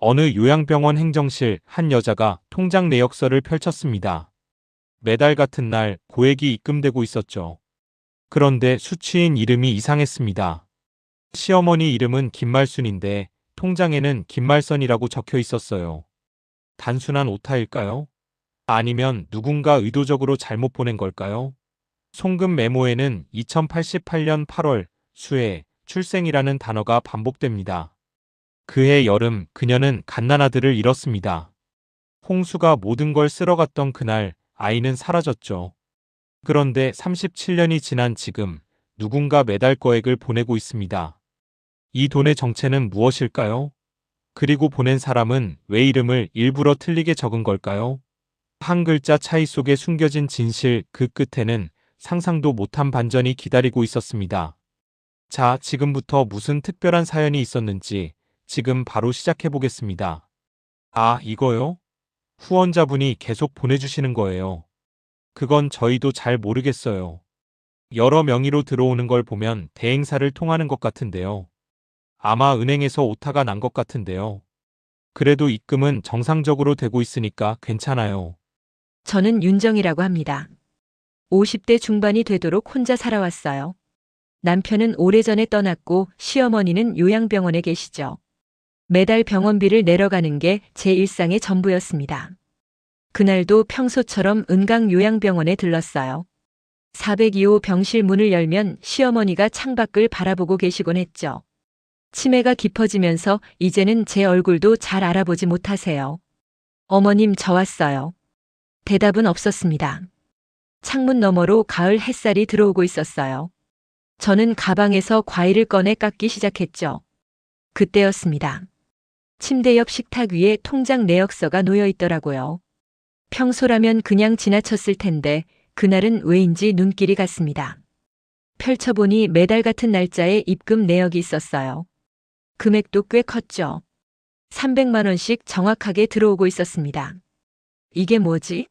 어느 요양병원 행정실 한 여자가 통장 내역서를 펼쳤습니다. 매달 같은 날 고액이 입금되고 있었죠. 그런데 수취인 이름이 이상했습니다. 시어머니 이름은 김말순인데 통장에는 김말선이라고 적혀 있었어요. 단순한 오타일까요? 아니면 누군가 의도적으로 잘못 보낸 걸까요? 송금 메모에는 2088년 8월 수해 출생이라는 단어가 반복됩니다. 그해 여름 그녀는 갓난아들을 잃었습니다. 홍수가 모든 걸 쓸어갔던 그날 아이는 사라졌죠. 그런데 37년이 지난 지금 누군가 매달 거액을 보내고 있습니다. 이 돈의 정체는 무엇일까요? 그리고 보낸 사람은 왜 이름을 일부러 틀리게 적은 걸까요? 한 글자 차이 속에 숨겨진 진실, 그 끝에는 상상도 못한 반전이 기다리고 있었습니다. 자, 지금부터 무슨 특별한 사연이 있었는지 지금 바로 시작해 보겠습니다. 아, 이거요? 후원자분이 계속 보내주시는 거예요. 그건 저희도 잘 모르겠어요. 여러 명의로 들어오는 걸 보면 대행사를 통하는 것 같은데요. 아마 은행에서 오타가 난 것 같은데요. 그래도 입금은 정상적으로 되고 있으니까 괜찮아요. 저는 윤정이라고 합니다. 50대 중반이 되도록 혼자 살아왔어요. 남편은 오래전에 떠났고 시어머니는 요양병원에 계시죠. 매달 병원비를 내러가는 게 제 일상의 전부였습니다. 그날도 평소처럼 은강 요양병원에 들렀어요. 402호 병실 문을 열면 시어머니가 창밖을 바라보고 계시곤 했죠. 치매가 깊어지면서 이제는 제 얼굴도 잘 알아보지 못하세요. 어머님, 저 왔어요. 대답은 없었습니다. 창문 너머로 가을 햇살이 들어오고 있었어요. 저는 가방에서 과일을 꺼내 깎기 시작했죠. 그때였습니다. 침대 옆 식탁 위에 통장 내역서가 놓여 있더라고요. 평소라면 그냥 지나쳤을 텐데 그날은 왜인지 눈길이 갔습니다. 펼쳐보니 매달 같은 날짜에 입금 내역이 있었어요. 금액도 꽤 컸죠. 300만 원씩 정확하게 들어오고 있었습니다. 이게 뭐지?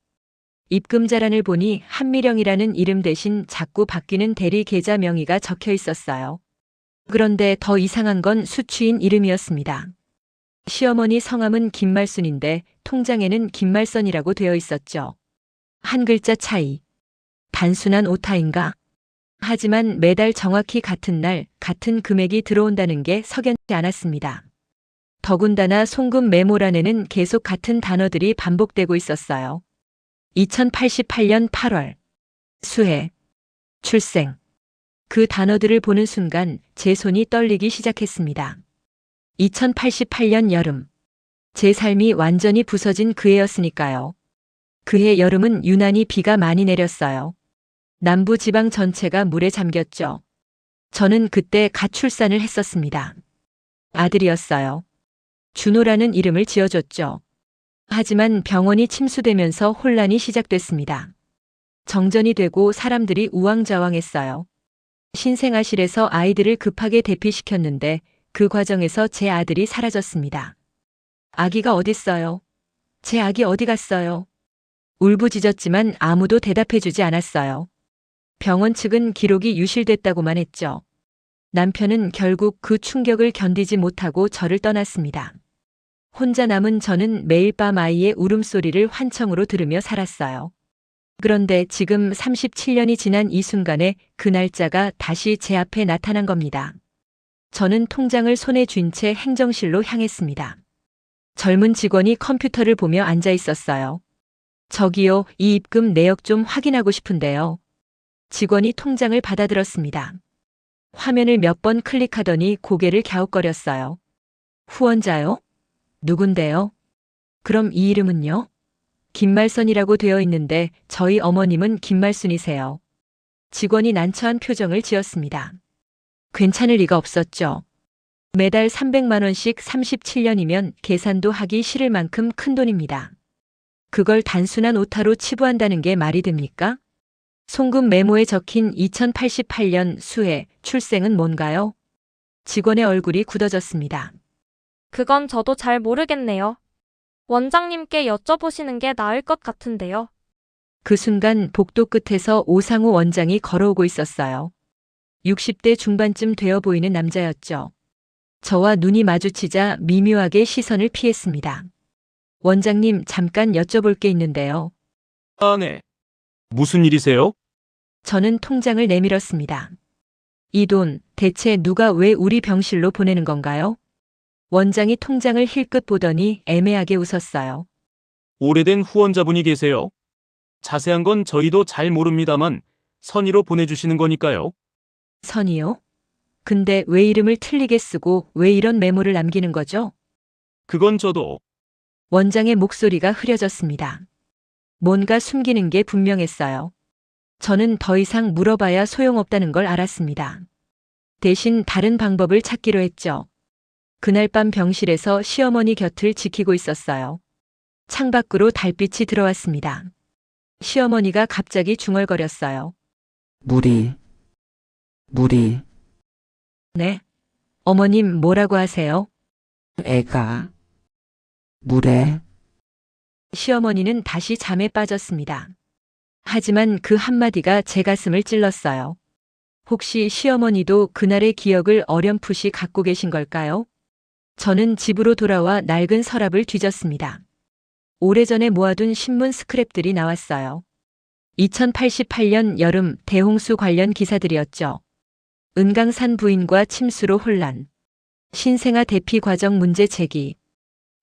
입금자란을 보니 한미령이라는 이름 대신 자꾸 바뀌는 대리 계좌 명의가 적혀 있었어요. 그런데 더 이상한 건 수취인 이름이었습니다. 시어머니 성함은 김말순인데 통장에는 김말선이라고 되어 있었죠. 한 글자 차이. 단순한 오타인가? 하지만 매달 정확히 같은 날, 같은 금액이 들어온다는 게 석연치 않았습니다. 더군다나 송금 메모란에는 계속 같은 단어들이 반복되고 있었어요. 2088년 8월. 수해. 출생. 그 단어들을 보는 순간 제 손이 떨리기 시작했습니다. 2088년 여름. 제 삶이 완전히 부서진 그해였으니까요. 그해 여름은 유난히 비가 많이 내렸어요. 남부 지방 전체가 물에 잠겼죠. 저는 그때 갓 출산을 했었습니다. 아들이었어요. 준호라는 이름을 지어줬죠. 하지만 병원이 침수되면서 혼란이 시작됐습니다. 정전이 되고 사람들이 우왕좌왕했어요. 신생아실에서 아이들을 급하게 대피시켰는데 그 과정에서 제 아들이 사라졌습니다. 아기가 어딨어요? 제 아기 어디 갔어요? 울부짖었지만 아무도 대답해주지 않았어요. 병원 측은 기록이 유실됐다고만 했죠. 남편은 결국 그 충격을 견디지 못하고 저를 떠났습니다. 혼자 남은 저는 매일 밤 아이의 울음소리를 환청으로 들으며 살았어요. 그런데 지금 37년이 지난 이 순간에 그 날짜가 다시 제 앞에 나타난 겁니다. 저는 통장을 손에 쥔 채 행정실로 향했습니다. 젊은 직원이 컴퓨터를 보며 앉아 있었어요. 저기요, 이 입금 내역 좀 확인하고 싶은데요. 직원이 통장을 받아들었습니다. 화면을 몇 번 클릭하더니 고개를 갸웃거렸어요. 후원자요? 누군데요? 그럼 이 이름은요? 김말선이라고 되어 있는데 저희 어머님은 김말순이세요. 직원이 난처한 표정을 지었습니다. 괜찮을 리가 없었죠. 매달 300만 원씩 37년이면 계산도 하기 싫을 만큼 큰 돈입니다. 그걸 단순한 오타로 치부한다는 게 말이 됩니까? 송금 메모에 적힌 2088년 수해 출생은 뭔가요? 직원의 얼굴이 굳어졌습니다. 그건 저도 잘 모르겠네요. 원장님께 여쭤보시는 게 나을 것 같은데요. 그 순간 복도 끝에서 오상우 원장이 걸어오고 있었어요. 60대 중반쯤 되어 보이는 남자였죠. 저와 눈이 마주치자 미묘하게 시선을 피했습니다. 원장님, 잠깐 여쭤볼 게 있는데요. 아, 네. 무슨 일이세요? 저는 통장을 내밀었습니다. 이 돈 대체 누가 왜 우리 병실로 보내는 건가요? 원장이 통장을 힐끗 보더니 애매하게 웃었어요. 오래된 후원자분이 계세요. 자세한 건 저희도 잘 모릅니다만 선의로 보내주시는 거니까요. 선이요? 근데 왜 이름을 틀리게 쓰고 왜 이런 메모를 남기는 거죠? 그건 저도. 원장의 목소리가 흐려졌습니다. 뭔가 숨기는 게 분명했어요. 저는 더 이상 물어봐야 소용없다는 걸 알았습니다. 대신 다른 방법을 찾기로 했죠. 그날 밤 병실에서 시어머니 곁을 지키고 있었어요. 창밖으로 달빛이 들어왔습니다. 시어머니가 갑자기 중얼거렸어요. 물이 네? 어머님 뭐라고 하세요? 애가 물에 시어머니는 다시 잠에 빠졌습니다. 하지만 그 한마디가 제 가슴을 찔렀어요. 혹시 시어머니도 그날의 기억을 어렴풋이 갖고 계신 걸까요? 저는 집으로 돌아와 낡은 서랍을 뒤졌습니다. 오래전에 모아둔 신문 스크랩들이 나왔어요. 2088년 여름 대홍수 관련 기사들이었죠. 은강산 부인과 침수로 혼란. 신생아 대피 과정 문제 제기.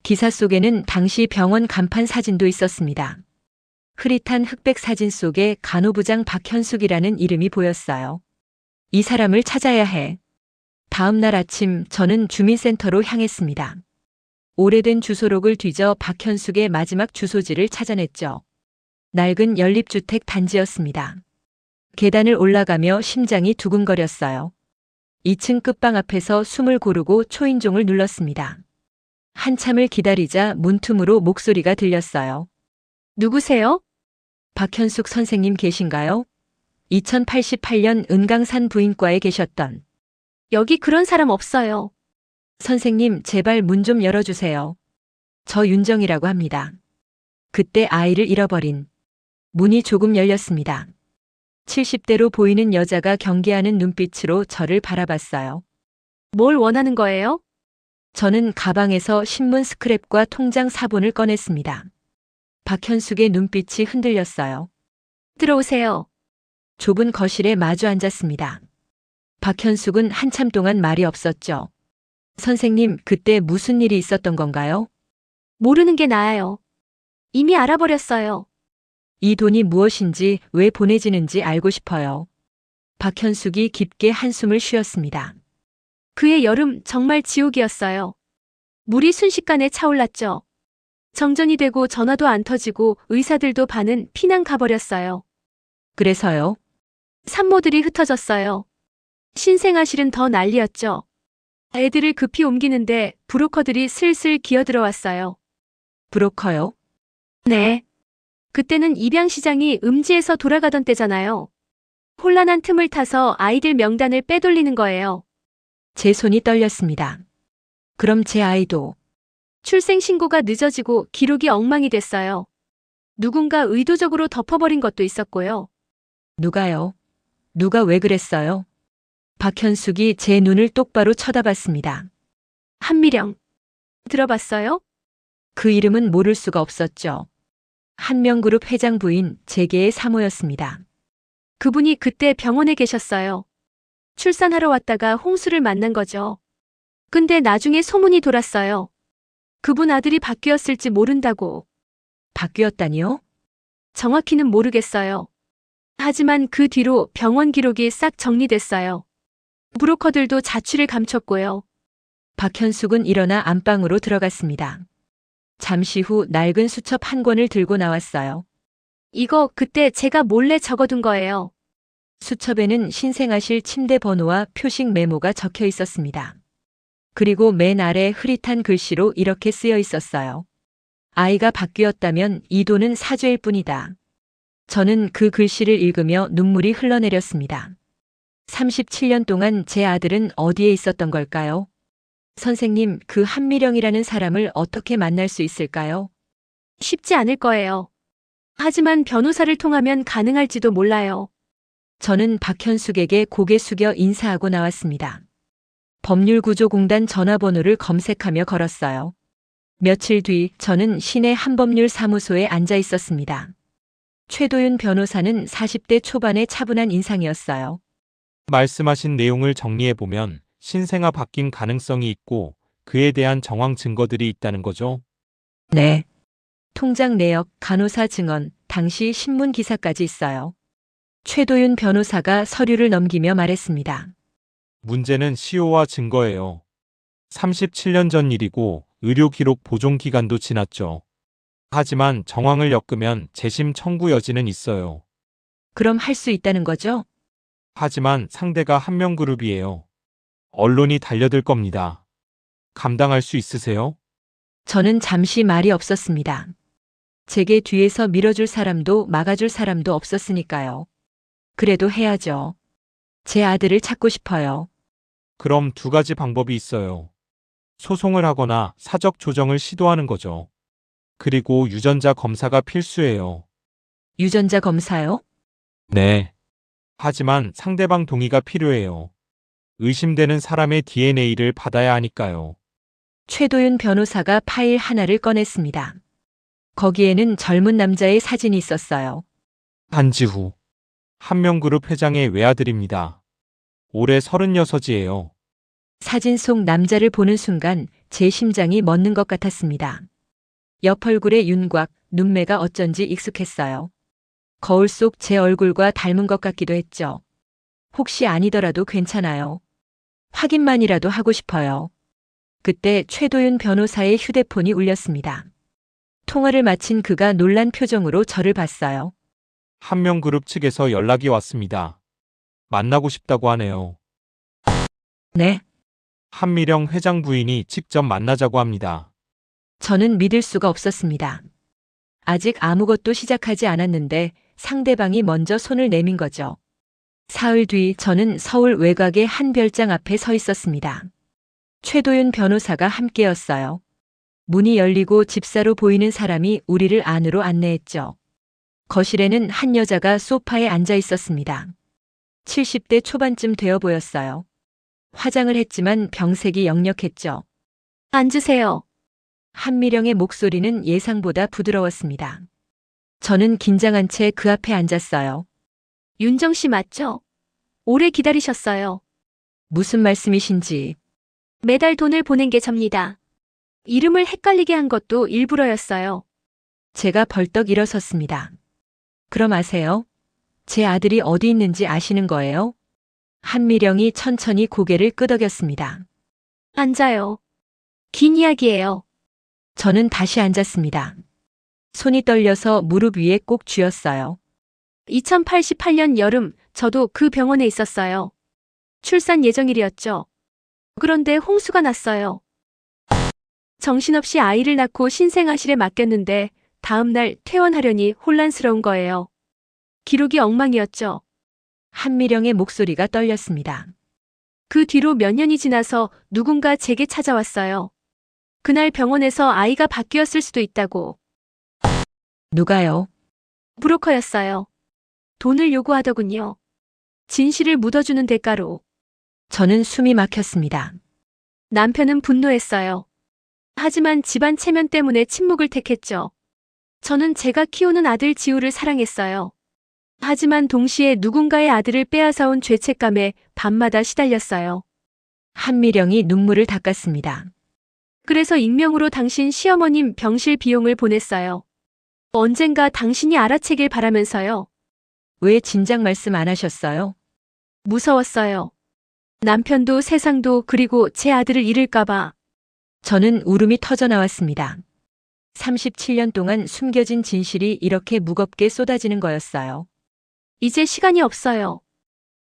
기사 속에는 당시 병원 간판 사진도 있었습니다. 흐릿한 흑백 사진 속에 간호부장 박현숙이라는 이름이 보였어요. 이 사람을 찾아야 해. 다음 날 아침 저는 주민센터로 향했습니다. 오래된 주소록을 뒤져 박현숙의 마지막 주소지를 찾아냈죠. 낡은 연립주택 단지였습니다. 계단을 올라가며 심장이 두근거렸어요. 2층 끝방 앞에서 숨을 고르고 초인종을 눌렀습니다. 한참을 기다리자 문틈으로 목소리가 들렸어요. 누구세요? 박현숙 선생님 계신가요? 2088년 은강산 부인과에 계셨던. 여기 그런 사람 없어요. 선생님, 제발 문 좀 열어주세요. 저 윤정이라고 합니다. 그때 아이를 잃어버린. 문이 조금 열렸습니다. 70대로 보이는 여자가 경계하는 눈빛으로 저를 바라봤어요. 뭘 원하는 거예요? 저는 가방에서 신문 스크랩과 통장 사본을 꺼냈습니다. 박현숙의 눈빛이 흔들렸어요. 들어오세요. 좁은 거실에 마주 앉았습니다. 박현숙은 한참 동안 말이 없었죠. 선생님, 그때 무슨 일이 있었던 건가요? 모르는 게 나아요. 이미 알아버렸어요. 이 돈이 무엇인지 왜 보내지는지 알고 싶어요. 박현숙이 깊게 한숨을 쉬었습니다. 그해 여름 정말 지옥이었어요. 물이 순식간에 차올랐죠. 정전이 되고 전화도 안 터지고 의사들도 반은 피난 가버렸어요. 그래서요? 산모들이 흩어졌어요. 신생아실은 더 난리였죠. 애들을 급히 옮기는데 브로커들이 슬슬 기어들어왔어요. 브로커요? 네. 그때는 입양시장이 음지에서 돌아가던 때잖아요. 혼란한 틈을 타서 아이들 명단을 빼돌리는 거예요. 제 손이 떨렸습니다. 그럼 제 아이도. 출생신고가 늦어지고 기록이 엉망이 됐어요. 누군가 의도적으로 덮어버린 것도 있었고요. 누가요? 누가 왜 그랬어요? 박현숙이 제 눈을 똑바로 쳐다봤습니다. 한미령. 들어봤어요? 그 이름은 모를 수가 없었죠. 한명그룹 회장 부인 재계의 사모였습니다. 그분이 그때 병원에 계셨어요. 출산하러 왔다가 홍수를 만난 거죠. 근데 나중에 소문이 돌았어요. 그분 아들이 바뀌었을지 모른다고. 바뀌었다니요? 정확히는 모르겠어요. 하지만 그 뒤로 병원 기록이 싹 정리됐어요. 브로커들도 자취를 감췄고요. 박현숙은 일어나 안방으로 들어갔습니다. 잠시 후 낡은 수첩 한 권을 들고 나왔어요. 이거 그때 제가 몰래 적어둔 거예요. 수첩에는 신생아실 침대 번호와 표식 메모가 적혀 있었습니다. 그리고 맨 아래 흐릿한 글씨로 이렇게 쓰여 있었어요. 아이가 바뀌었다면 이 돈은 사죄일 뿐이다. 저는 그 글씨를 읽으며 눈물이 흘러내렸습니다. 37년 동안 제 아들은 어디에 있었던 걸까요? 선생님, 그 한미령이라는 사람을 어떻게 만날 수 있을까요? 쉽지 않을 거예요. 하지만 변호사를 통하면 가능할지도 몰라요. 저는 박현숙에게 고개 숙여 인사하고 나왔습니다. 법률구조공단 전화번호를 검색하며 걸었어요. 며칠 뒤 저는 시내 한법률사무소에 앉아 있었습니다. 최도윤 변호사는 40대 초반의 차분한 인상이었어요. 말씀하신 내용을 정리해보면 신생아 바뀐 가능성이 있고 그에 대한 정황 증거들이 있다는 거죠. 네. 통장 내역, 간호사 증언, 당시 신문 기사까지 있어요. 최도윤 변호사가 서류를 넘기며 말했습니다. 문제는 시효와 증거예요. 37년 전 일이고 의료기록 보존 기간도 지났죠. 하지만 정황을 엮으면 재심 청구 여지는 있어요. 그럼 할 수 있다는 거죠? 하지만 상대가 한명그룹이에요. 언론이 달려들 겁니다. 감당할 수 있으세요? 저는 잠시 말이 없었습니다. 제게 뒤에서 밀어줄 사람도 막아줄 사람도 없었으니까요. 그래도 해야죠. 제 아들을 찾고 싶어요. 그럼 두 가지 방법이 있어요. 소송을 하거나 사적 조정을 시도하는 거죠. 그리고 유전자 검사가 필수예요. 유전자 검사요? 네. 하지만 상대방 동의가 필요해요. 의심되는 사람의 DNA를 받아야 하니까요. 최도윤 변호사가 파일 하나를 꺼냈습니다. 거기에는 젊은 남자의 사진이 있었어요. 한지후. 한명그룹 회장의 외아들입니다. 올해 36이에요. 사진 속 남자를 보는 순간 제 심장이 멎는 것 같았습니다. 옆 얼굴의 윤곽, 눈매가 어쩐지 익숙했어요. 거울 속 제 얼굴과 닮은 것 같기도 했죠. 혹시 아니더라도 괜찮아요. 확인만이라도 하고 싶어요. 그때 최도윤 변호사의 휴대폰이 울렸습니다. 통화를 마친 그가 놀란 표정으로 저를 봤어요. 한명그룹 측에서 연락이 왔습니다. 만나고 싶다고 하네요. 네. 한미령 회장 부인이 직접 만나자고 합니다. 저는 믿을 수가 없었습니다. 아직 아무것도 시작하지 않았는데 상대방이 먼저 손을 내민 거죠. 사흘 뒤 저는 서울 외곽의 한 별장 앞에 서 있었습니다. 최도윤 변호사가 함께였어요. 문이 열리고 집사로 보이는 사람이 우리를 안으로 안내했죠. 거실에는 한 여자가 소파에 앉아 있었습니다. 70대 초반쯤 되어 보였어요. 화장을 했지만 병색이 역력했죠. 앉으세요. 한미령의 목소리는 예상보다 부드러웠습니다. 저는 긴장한 채 그 앞에 앉았어요. 윤정 씨 맞죠? 오래 기다리셨어요. 무슨 말씀이신지. 매달 돈을 보낸 게 접니다. 이름을 헷갈리게 한 것도 일부러였어요. 제가 벌떡 일어섰습니다. 그럼 아세요? 제 아들이 어디 있는지 아시는 거예요? 한미령이 천천히 고개를 끄덕였습니다. 앉아요. 긴 이야기예요. 저는 다시 앉았습니다. 손이 떨려서 무릎 위에 꼭 쥐었어요. 2088년 여름 저도 그 병원에 있었어요. 출산 예정일이었죠. 그런데 홍수가 났어요. 정신없이 아이를 낳고 신생아실에 맡겼는데 다음 날 퇴원하려니 혼란스러운 거예요. 기록이 엉망이었죠. 한미령의 목소리가 떨렸습니다. 그 뒤로 몇 년이 지나서 누군가 제게 찾아왔어요. 그날 병원에서 아이가 바뀌었을 수도 있다고. 누가요? 브로커였어요. 돈을 요구하더군요. 진실을 묻어주는 대가로. 저는 숨이 막혔습니다. 남편은 분노했어요. 하지만 집안 체면 때문에 침묵을 택했죠. 저는 제가 키우는 아들 지우를 사랑했어요. 하지만 동시에 누군가의 아들을 빼앗아온 죄책감에 밤마다 시달렸어요. 한미령이 눈물을 닦았습니다. 그래서 익명으로 당신 시어머님 병실 비용을 보냈어요. 언젠가 당신이 알아채길 바라면서요. 왜 진작 말씀 안 하셨어요? 무서웠어요. 남편도 세상도 그리고 제 아들을 잃을까봐. 저는 울음이 터져 나왔습니다. 37년 동안 숨겨진 진실이 이렇게 무겁게 쏟아지는 거였어요. 이제 시간이 없어요.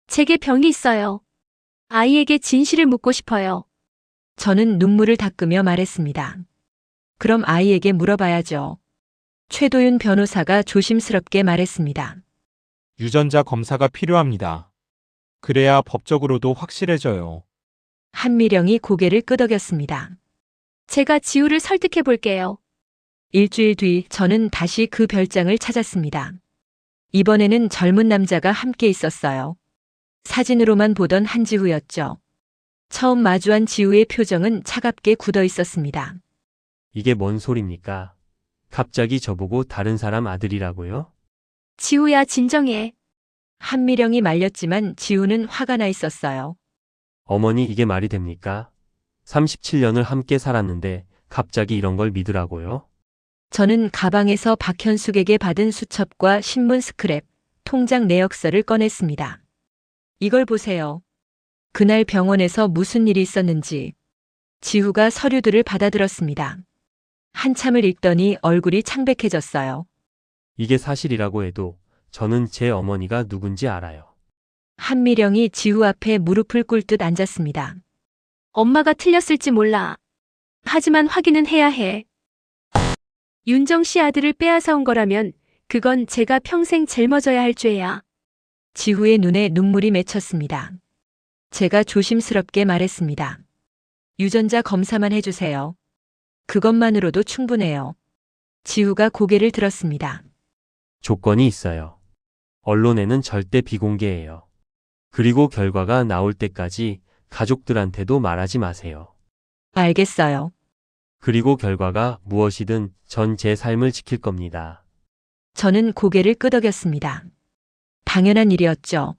제게 병이 있어요. 아이에게 진실을 묻고 싶어요. 저는 눈물을 닦으며 말했습니다. 그럼 아이에게 물어봐야죠. 최도윤 변호사가 조심스럽게 말했습니다. 유전자 검사가 필요합니다. 그래야 법적으로도 확실해져요. 한미령이 고개를 끄덕였습니다. 제가 지우를 설득해 볼게요. 일주일 뒤 저는 다시 그 별장을 찾았습니다. 이번에는 젊은 남자가 함께 있었어요. 사진으로만 보던 한지후였죠. 처음 마주한 지우의 표정은 차갑게 굳어 있었습니다. 이게 뭔 소립니까? 갑자기 저보고 다른 사람 아들이라고요? 지우야, 진정해. 한미령이 말렸지만 지우는 화가 나 있었어요. 어머니 이게 말이 됩니까? 37년을 함께 살았는데 갑자기 이런 걸 믿으라고요? 저는 가방에서 박현숙에게 받은 수첩과 신문 스크랩, 통장 내역서를 꺼냈습니다. 이걸 보세요. 그날 병원에서 무슨 일이 있었는지. 지우가 서류들을 받아들었습니다. 한참을 읽더니 얼굴이 창백해졌어요. 이게 사실이라고 해도 저는 제 어머니가 누군지 알아요. 한미령이 지우 앞에 무릎을 꿇듯 앉았습니다. 엄마가 틀렸을지 몰라. 하지만 확인은 해야 해. 윤정 씨 아들을 빼앗아온 거라면 그건 제가 평생 짊어져야 할 죄야. 지우의 눈에 눈물이 맺혔습니다. 제가 조심스럽게 말했습니다. 유전자 검사만 해주세요. 그것만으로도 충분해요. 지우가 고개를 들었습니다. 조건이 있어요. 언론에는 절대 비공개해요. 그리고 결과가 나올 때까지 가족들한테도 말하지 마세요. 알겠어요. 그리고 결과가 무엇이든 전 제 삶을 지킬 겁니다. 저는 고개를 끄덕였습니다. 당연한 일이었죠.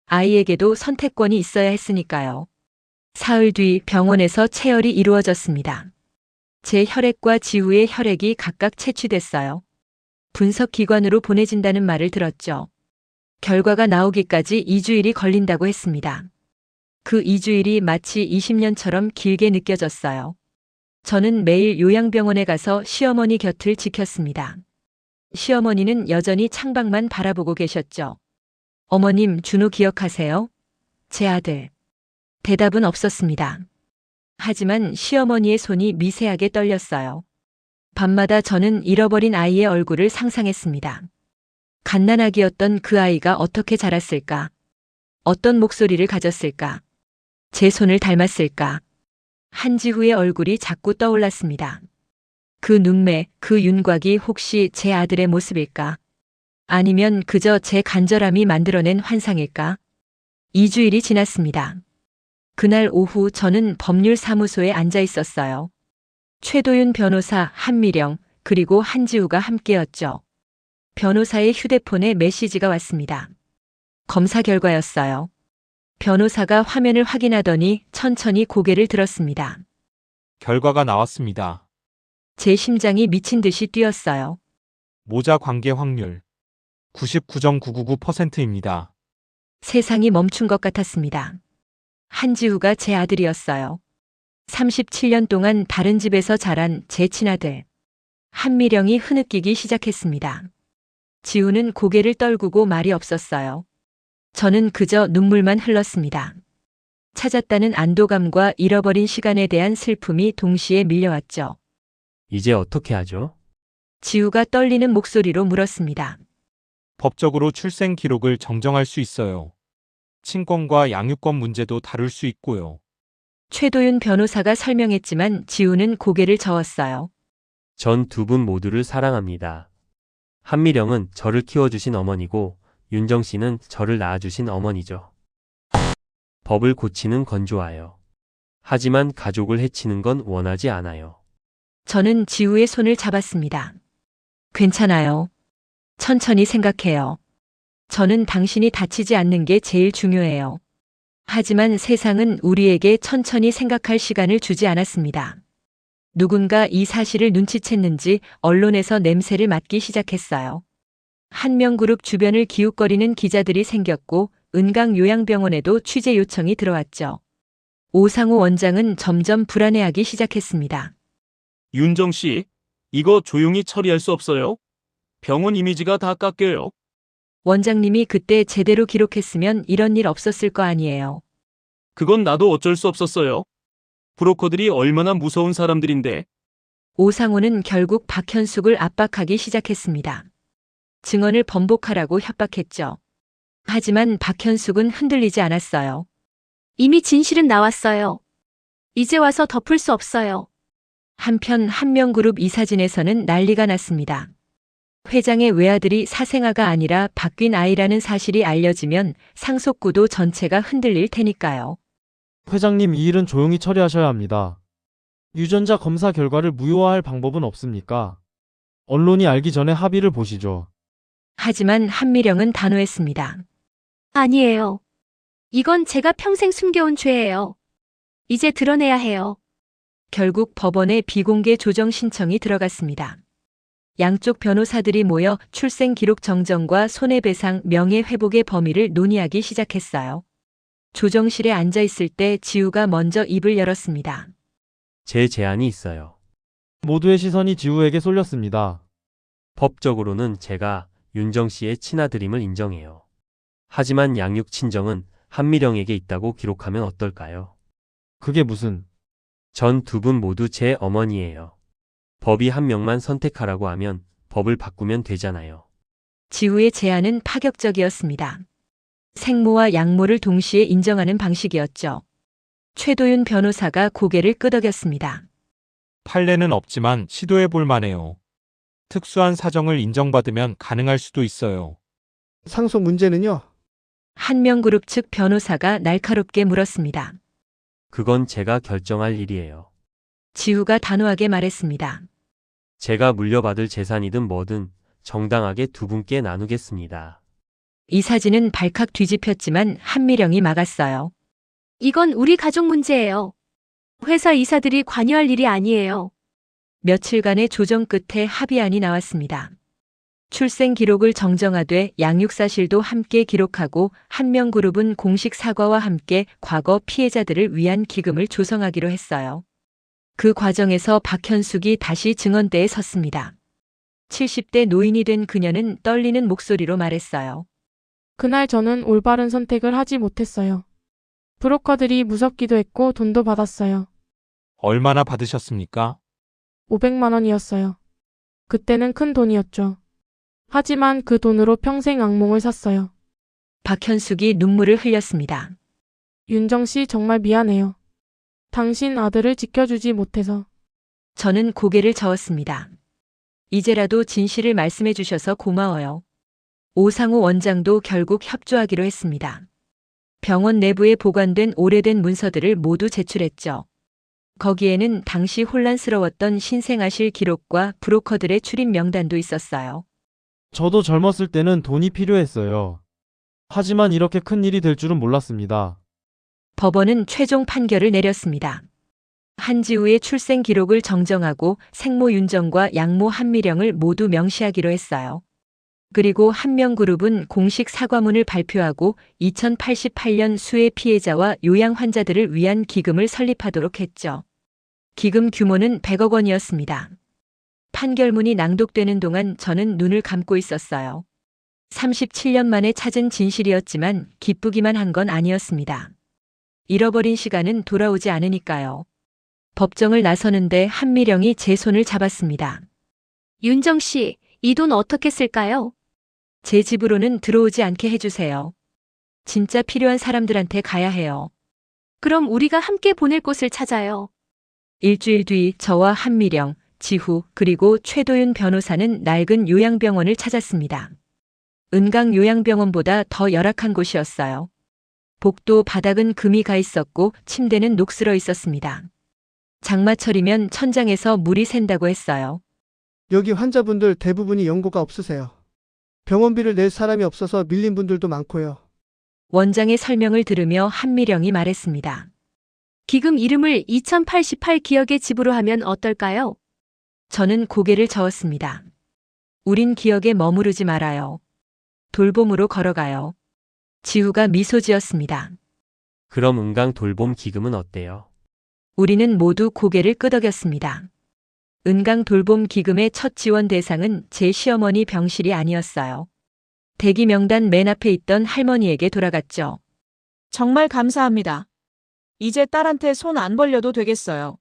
아이에게도 선택권이 있어야 했으니까요. 사흘 뒤 병원에서 체열이 이루어졌습니다. 제 혈액과 지우의 혈액이 각각 채취됐어요. 분석기관으로 보내진다는 말을 들었죠. 결과가 나오기까지 2주일이 걸린다고 했습니다. 그 2주일이 마치 20년처럼 길게 느껴졌어요. 저는 매일 요양병원에 가서 시어머니 곁을 지켰습니다. 시어머니는 여전히 창밖만 바라보고 계셨죠. 어머님, 준호 기억하세요? 제 아들. 대답은 없었습니다. 하지만 시어머니의 손이 미세하게 떨렸어요. 밤마다 저는 잃어버린 아이의 얼굴을 상상했습니다. 갓난아기였던 그 아이가 어떻게 자랐을까? 어떤 목소리를 가졌을까? 제 손을 닮았을까? 한지후의 얼굴이 자꾸 떠올랐습니다. 그 눈매, 그 윤곽이 혹시 제 아들의 모습일까? 아니면 그저 제 간절함이 만들어낸 환상일까? 2주일이 지났습니다. 그날 오후 저는 법률사무소에 앉아 있었어요. 최도윤 변호사, 한미령, 그리고 한지우가 함께였죠. 변호사의 휴대폰에 메시지가 왔습니다. 검사 결과였어요. 변호사가 화면을 확인하더니 천천히 고개를 들었습니다. 결과가 나왔습니다. 제 심장이 미친 듯이 뛰었어요. 모자 관계 확률 99.999%입니다. 세상이 멈춘 것 같았습니다. 한지우가 제 아들이었어요. 37년 동안 다른 집에서 자란 제 친아들. 한미령이 흐느끼기 시작했습니다. 지우는 고개를 떨구고 말이 없었어요. 저는 그저 눈물만 흘렀습니다. 찾았다는 안도감과 잃어버린 시간에 대한 슬픔이 동시에 밀려왔죠. 이제 어떻게 하죠? 지우가 떨리는 목소리로 물었습니다. 법적으로 출생 기록을 정정할 수 있어요. 친권과 양육권 문제도 다룰 수 있고요. 최도윤 변호사가 설명했지만 지우는 고개를 저었어요. 전 두 분 모두를 사랑합니다. 한미령은 저를 키워주신 어머니고 윤정 씨는 저를 낳아주신 어머니죠. 법을 고치는 건 좋아요. 하지만 가족을 해치는 건 원하지 않아요. 저는 지우의 손을 잡았습니다. 괜찮아요. 천천히 생각해요. 저는 당신이 다치지 않는 게 제일 중요해요. 하지만 세상은 우리에게 천천히 생각할 시간을 주지 않았습니다. 누군가 이 사실을 눈치챘는지 언론에서 냄새를 맡기 시작했어요. 한명그룹 주변을 기웃거리는 기자들이 생겼고 은강 요양병원에도 취재 요청이 들어왔죠. 오상호 원장은 점점 불안해하기 시작했습니다. 윤정 씨, 이거 조용히 처리할 수 없어요? 병원 이미지가 다 깎여요. 원장님이 그때 제대로 기록했으면 이런 일 없었을 거 아니에요. 그건 나도 어쩔 수 없었어요. 브로커들이 얼마나 무서운 사람들인데. 오상호는 결국 박현숙을 압박하기 시작했습니다. 증언을 번복하라고 협박했죠. 하지만 박현숙은 흔들리지 않았어요. 이미 진실은 나왔어요. 이제 와서 덮을 수 없어요. 한편 한명그룹 이사진에서는 난리가 났습니다. 회장의 외아들이 사생아가 아니라 바뀐 아이라는 사실이 알려지면 상속구도 전체가 흔들릴 테니까요. 회장님, 이 일은 조용히 처리하셔야 합니다. 유전자 검사 결과를 무효화할 방법은 없습니까? 언론이 알기 전에 합의를 보시죠. 하지만 한미령은 단호했습니다. 아니에요. 이건 제가 평생 숨겨온 죄예요. 이제 드러내야 해요. 결국 법원에 비공개 조정 신청이 들어갔습니다. 양쪽 변호사들이 모여 출생 기록 정정과 손해배상 명예회복의 범위를 논의하기 시작했어요. 조정실에 앉아 있을 때 지우가 먼저 입을 열었습니다. 제 제안이 있어요. 모두의 시선이 지우에게 쏠렸습니다. 법적으로는 제가 윤정 씨의 친아들임을 인정해요. 하지만 양육 친정은 한미령에게 있다고 기록하면 어떨까요? 그게 무슨... 전 두 분 모두 제 어머니예요. 법이 한 명만 선택하라고 하면 법을 바꾸면 되잖아요. 지우의 제안은 파격적이었습니다. 생모와 양모를 동시에 인정하는 방식이었죠. 최도윤 변호사가 고개를 끄덕였습니다. 판례는 없지만 시도해 볼 만해요. 특수한 사정을 인정받으면 가능할 수도 있어요. 상속 문제는요? 한명그룹 측 변호사가 날카롭게 물었습니다. 그건 제가 결정할 일이에요. 지우가 단호하게 말했습니다. 제가 물려받을 재산이든 뭐든 정당하게 두 분께 나누겠습니다. 이 사진은 발칵 뒤집혔지만 한미령이 막았어요. 이건 우리 가족 문제예요. 회사 이사들이 관여할 일이 아니에요. 며칠간의 조정 끝에 합의안이 나왔습니다. 출생 기록을 정정하되 양육 사실도 함께 기록하고 한명그룹은 공식 사과와 함께 과거 피해자들을 위한 기금을 조성하기로 했어요. 그 과정에서 박현숙이 다시 증언대에 섰습니다. 70대 노인이 된 그녀는 떨리는 목소리로 말했어요. 그날 저는 올바른 선택을 하지 못했어요. 브로커들이 무섭기도 했고 돈도 받았어요. 얼마나 받으셨습니까? 500만 원이었어요. 그때는 큰 돈이었죠. 하지만 그 돈으로 평생 악몽을 샀어요. 박현숙이 눈물을 흘렸습니다. 윤정 씨 정말 미안해요. 당신 아들을 지켜주지 못해서. 저는 고개를 저었습니다. 이제라도 진실을 말씀해 주셔서 고마워요. 오상우 원장도 결국 협조하기로 했습니다. 병원 내부에 보관된 오래된 문서들을 모두 제출했죠. 거기에는 당시 혼란스러웠던 신생아실 기록과 브로커들의 출입 명단도 있었어요. 저도 젊었을 때는 돈이 필요했어요. 하지만 이렇게 큰 일이 될 줄은 몰랐습니다. 법원은 최종 판결을 내렸습니다. 한지우의 출생 기록을 정정하고 생모 윤정과 양모 한미령을 모두 명시하기로 했어요. 그리고 한명그룹은 공식 사과문을 발표하고 2088년 수해 피해자와 요양 환자들을 위한 기금을 설립하도록 했죠. 기금 규모는 100억 원이었습니다. 판결문이 낭독되는 동안 저는 눈을 감고 있었어요. 37년 만에 찾은 진실이었지만 기쁘기만 한 건 아니었습니다. 잃어버린 시간은 돌아오지 않으니까요. 법정을 나서는데 한미령이 제 손을 잡았습니다. 윤정 씨, 이 돈 어떻게 쓸까요? 제 집으로는 들어오지 않게 해주세요. 진짜 필요한 사람들한테 가야 해요. 그럼 우리가 함께 보낼 곳을 찾아요. 일주일 뒤 저와 한미령, 지후, 그리고 최도윤 변호사는 낡은 요양병원을 찾았습니다. 은강 요양병원보다 더 열악한 곳이었어요. 복도 바닥은 금이 가 있었고 침대는 녹슬어 있었습니다. 장마철이면 천장에서 물이 샌다고 했어요. 여기 환자분들 대부분이 연고가 없으세요. 병원비를 낼 사람이 없어서 밀린 분들도 많고요. 원장의 설명을 들으며 한미령이 말했습니다. 기금 이름을 2088 기억의 집으로 하면 어떨까요? 저는 고개를 저었습니다. 우린 기억에 머무르지 말아요. 돌봄으로 걸어가요. 지우가 미소 지었습니다. 그럼 은강 돌봄 기금은 어때요? 우리는 모두 고개를 끄덕였습니다. 은강 돌봄 기금의 첫 지원 대상은 제 시어머니 병실이 아니었어요. 대기 명단 맨 앞에 있던 할머니에게 돌아갔죠. 정말 감사합니다. 이제 딸한테 손 안 벌려도 되겠어요.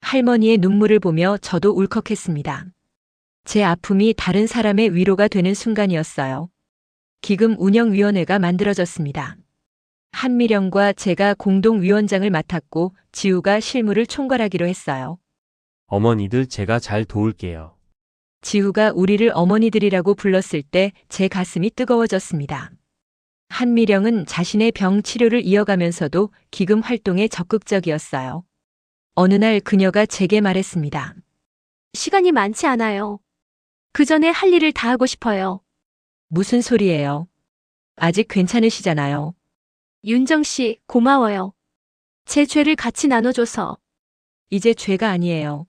할머니의 눈물을 보며 저도 울컥했습니다. 제 아픔이 다른 사람의 위로가 되는 순간이었어요. 기금 운영위원회가 만들어졌습니다. 한미령과 제가 공동위원장을 맡았고 지우가 실무를 총괄하기로 했어요. 어머니들 제가 잘 도울게요. 지우가 우리를 어머니들이라고 불렀을 때 제 가슴이 뜨거워졌습니다. 한미령은 자신의 병 치료를 이어가면서도 기금 활동에 적극적이었어요. 어느 날 그녀가 제게 말했습니다. 시간이 많지 않아요. 그 전에 할 일을 다 하고 싶어요. 무슨 소리예요? 아직 괜찮으시잖아요. 윤정 씨, 고마워요. 제 죄를 같이 나눠줘서. 이제 죄가 아니에요.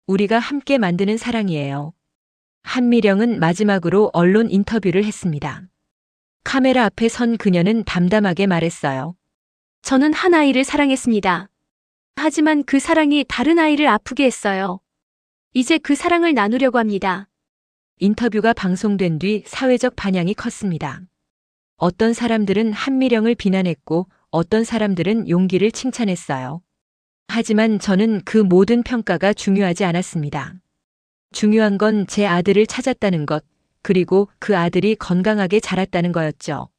우리가 함께 만드는 사랑이에요. 한미령은 마지막으로 언론 인터뷰를 했습니다. 카메라 앞에 선 그녀는 담담하게 말했어요. 저는 한 아이를 사랑했습니다. 하지만 그 사랑이 다른 아이를 아프게 했어요. 이제 그 사랑을 나누려고 합니다. 인터뷰가 방송된 뒤 사회적 반향이 컸습니다. 어떤 사람들은 한미령을 비난했고 어떤 사람들은 용기를 칭찬했어요. 하지만 저는 그 모든 평가가 중요하지 않았습니다. 중요한 건 제 아들을 찾았다는 것, 그리고 그 아들이 건강하게 자랐다는 거였죠.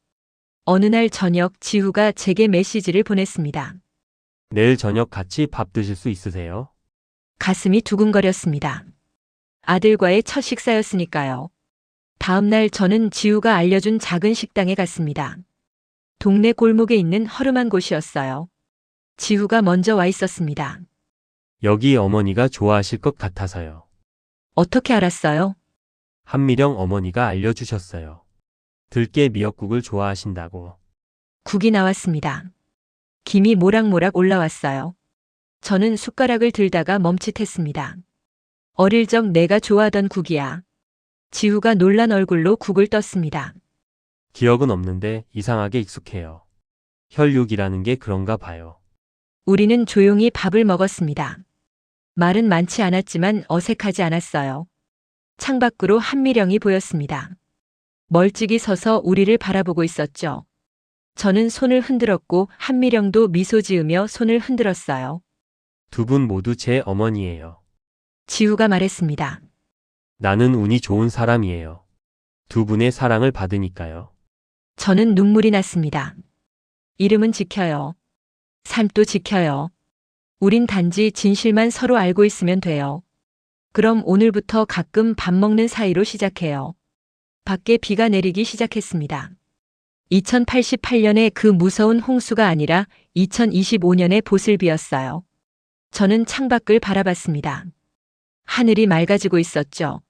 어느 날 저녁 지우가 제게 메시지를 보냈습니다. 내일 저녁 같이 밥 드실 수 있으세요? 가슴이 두근거렸습니다. 아들과의 첫 식사였으니까요. 다음 날 저는 지우가 알려준 작은 식당에 갔습니다. 동네 골목에 있는 허름한 곳이었어요. 지우가 먼저 와 있었습니다. 여기 어머니가 좋아하실 것 같아서요. 어떻게 알았어요? 한미령 어머니가 알려주셨어요. 들깨 미역국을 좋아하신다고. 국이 나왔습니다. 김이 모락모락 올라왔어요. 저는 숟가락을 들다가 멈칫했습니다. 어릴 적 내가 좋아하던 국이야. 지우가 놀란 얼굴로 국을 떴습니다. 기억은 없는데 이상하게 익숙해요. 혈육이라는 게 그런가 봐요. 우리는 조용히 밥을 먹었습니다. 말은 많지 않았지만 어색하지 않았어요. 창밖으로 한미령이 보였습니다. 멀찍이 서서 우리를 바라보고 있었죠. 저는 손을 흔들었고 한미령도 미소 지으며 손을 흔들었어요. 두 분 모두 제 어머니예요. 지우가 말했습니다. 나는 운이 좋은 사람이에요. 두 분의 사랑을 받으니까요. 저는 눈물이 났습니다. 이름은 지켜요. 삶도 지켜요. 우린 단지 진실만 서로 알고 있으면 돼요. 그럼 오늘부터 가끔 밥 먹는 사이로 시작해요. 밖에 비가 내리기 시작했습니다. 2088년의 그 무서운 홍수가 아니라 2025년의 보슬비였어요. 저는 창밖을 바라봤습니다. 하늘이 맑아지고 있었죠.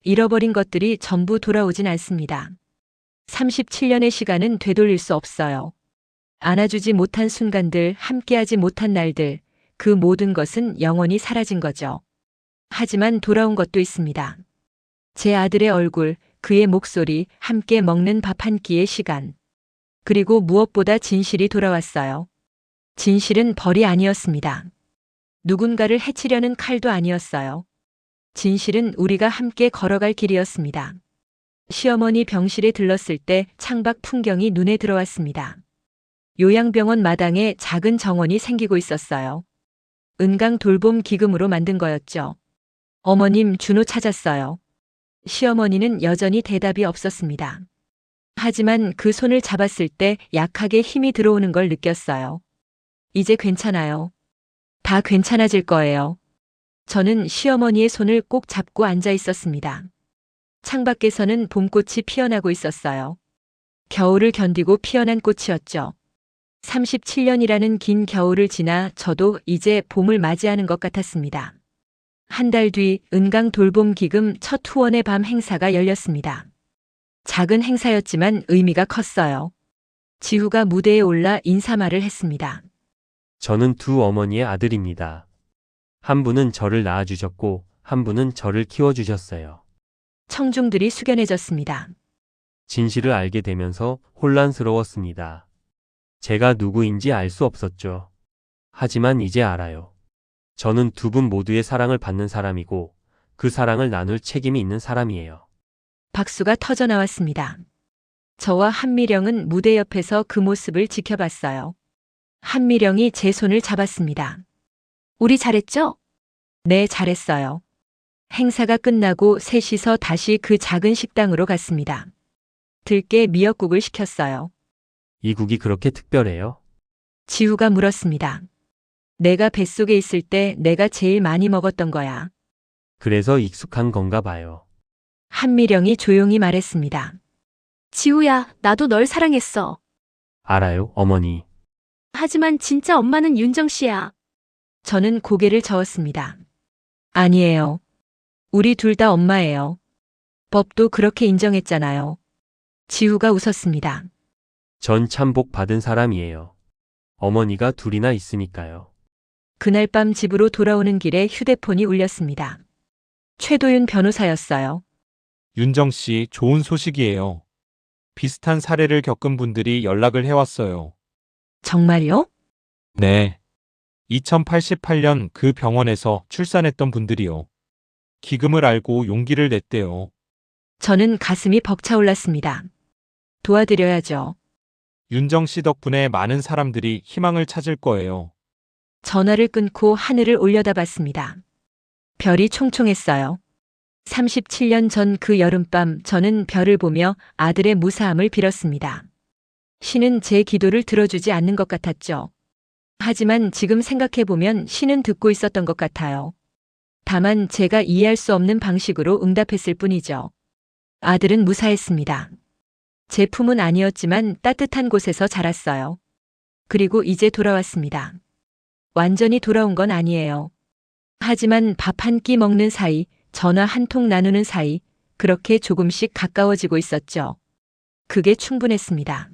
잃어버린 것들이 전부 돌아오진 않습니다. 37년의 시간은 되돌릴 수 없어요. 안아주지 못한 순간들, 함께하지 못한 날들, 그 모든 것은 영원히 사라진 거죠. 하지만 돌아온 것도 있습니다. 제 아들의 얼굴, 그의 목소리, 함께 먹는 밥 한 끼의 시간. 그리고 무엇보다 진실이 돌아왔어요. 진실은 벌이 아니었습니다. 누군가를 해치려는 칼도 아니었어요. 진실은 우리가 함께 걸어갈 길이었습니다. 시어머니 병실에 들렀을 때 창밖 풍경이 눈에 들어왔습니다. 요양병원 마당에 작은 정원이 생기고 있었어요. 은강 돌봄 기금으로 만든 거였죠. 어머님 준호 찾았어요. 시어머니는 여전히 대답이 없었습니다. 하지만 그 손을 잡았을 때 약하게 힘이 들어오는 걸 느꼈어요. 이제 괜찮아요. 다 괜찮아질 거예요. 저는 시어머니의 손을 꼭 잡고 앉아 있었습니다. 창밖에서는 봄꽃이 피어나고 있었어요. 겨울을 견디고 피어난 꽃이었죠. 37년이라는 긴 겨울을 지나 저도 이제 봄을 맞이하는 것 같았습니다. 한 달 뒤 은강 돌봄 기금 첫 후원의 밤 행사가 열렸습니다. 작은 행사였지만 의미가 컸어요. 지후가 무대에 올라 인사말을 했습니다. 저는 두 어머니의 아들입니다. 한 분은 저를 낳아주셨고 한 분은 저를 키워주셨어요. 청중들이 숙연해졌습니다. 진실을 알게 되면서 혼란스러웠습니다. 제가 누구인지 알 수 없었죠. 하지만 이제 알아요. 저는 두 분 모두의 사랑을 받는 사람이고 그 사랑을 나눌 책임이 있는 사람이에요. 박수가 터져 나왔습니다. 저와 한미령은 무대 옆에서 그 모습을 지켜봤어요. 한미령이 제 손을 잡았습니다. 우리 잘했죠? 네, 잘했어요. 행사가 끝나고 셋이서 다시 그 작은 식당으로 갔습니다. 들깨 미역국을 시켰어요. 이 국이 그렇게 특별해요? 지우가 물었습니다. 내가 뱃속에 있을 때 내가 제일 많이 먹었던 거야. 그래서 익숙한 건가 봐요. 한미령이 조용히 말했습니다. 지우야, 나도 널 사랑했어. 알아요, 어머니. 하지만 진짜 엄마는 윤정 씨야. 저는 고개를 저었습니다. 아니에요. 우리 둘 다 엄마예요. 법도 그렇게 인정했잖아요. 지우가 웃었습니다. 전 참복 받은 사람이에요. 어머니가 둘이나 있으니까요. 그날 밤 집으로 돌아오는 길에 휴대폰이 울렸습니다. 최도윤 변호사였어요. 윤정 씨, 좋은 소식이에요. 비슷한 사례를 겪은 분들이 연락을 해왔어요. 정말요? 네. 2088년 그 병원에서 출산했던 분들이요. 기금을 알고 용기를 냈대요. 저는 가슴이 벅차올랐습니다. 도와드려야죠. 윤정 씨 덕분에 많은 사람들이 희망을 찾을 거예요. 전화를 끊고 하늘을 올려다봤습니다. 별이 총총했어요. 37년 전 그 여름밤 저는 별을 보며 아들의 무사함을 빌었습니다. 신은 제 기도를 들어주지 않는 것 같았죠. 하지만 지금 생각해보면 신은 듣고 있었던 것 같아요. 다만 제가 이해할 수 없는 방식으로 응답했을 뿐이죠. 아들은 무사했습니다. 제 품은 아니었지만 따뜻한 곳에서 자랐어요. 그리고 이제 돌아왔습니다. 완전히 돌아온 건 아니에요. 하지만 밥 한 끼 먹는 사이, 전화 한 통 나누는 사이, 그렇게 조금씩 가까워지고 있었죠. 그게 충분했습니다.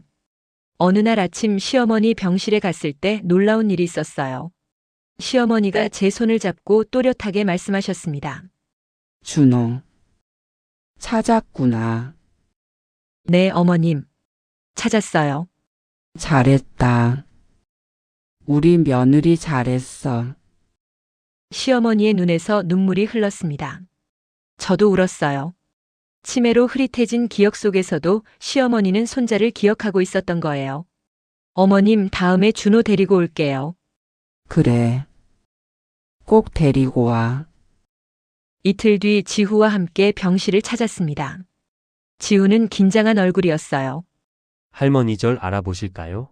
어느 날 아침 시어머니 병실에 갔을 때 놀라운 일이 있었어요. 시어머니가 제 손을 잡고 또렷하게 말씀하셨습니다. 준호. 찾았구나. 네, 어머님. 찾았어요. 잘했다. 우리 며느리 잘했어. 시어머니의 눈에서 눈물이 흘렀습니다. 저도 울었어요. 치매로 흐릿해진 기억 속에서도 시어머니는 손자를 기억하고 있었던 거예요. 어머님, 다음에 준호 데리고 올게요. 그래. 꼭 데리고 와. 이틀 뒤 지후와 함께 병실을 찾았습니다. 지후는 긴장한 얼굴이었어요. 할머니 절 알아보실까요?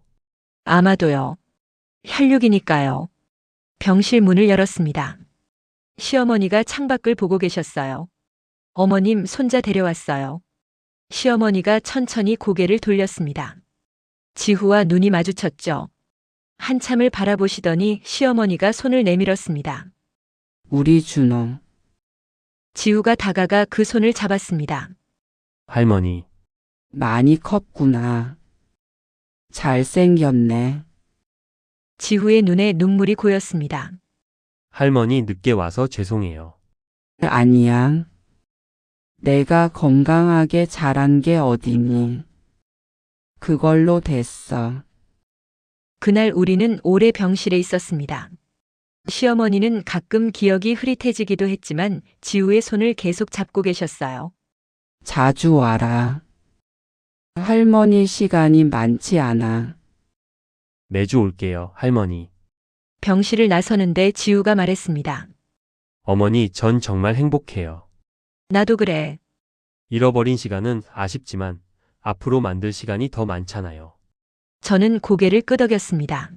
아마도요. 혈육이니까요. 병실 문을 열었습니다. 시어머니가 창밖을 보고 계셨어요. 어머님, 손자 데려왔어요. 시어머니가 천천히 고개를 돌렸습니다. 지후와 눈이 마주쳤죠. 한참을 바라보시더니 시어머니가 손을 내밀었습니다. 우리 준호. 지후가 다가가 그 손을 잡았습니다. 할머니, 많이 컸구나. 잘생겼네. 지후의 눈에 눈물이 고였습니다. 할머니 늦게 와서 죄송해요. 아니야. 내가 건강하게 자란 게 어디니. 그걸로 됐어. 그날 우리는 오래 병실에 있었습니다. 시어머니는 가끔 기억이 흐릿해지기도 했지만 지우의 손을 계속 잡고 계셨어요. 자주 와라. 할머니 시간이 많지 않아. 매주 올게요, 할머니. 병실을 나서는데 지우가 말했습니다. 어머니, 전 정말 행복해요. 나도 그래. 잃어버린 시간은 아쉽지만 앞으로 만들 시간이 더 많잖아요. 저는 고개를 끄덕였습니다.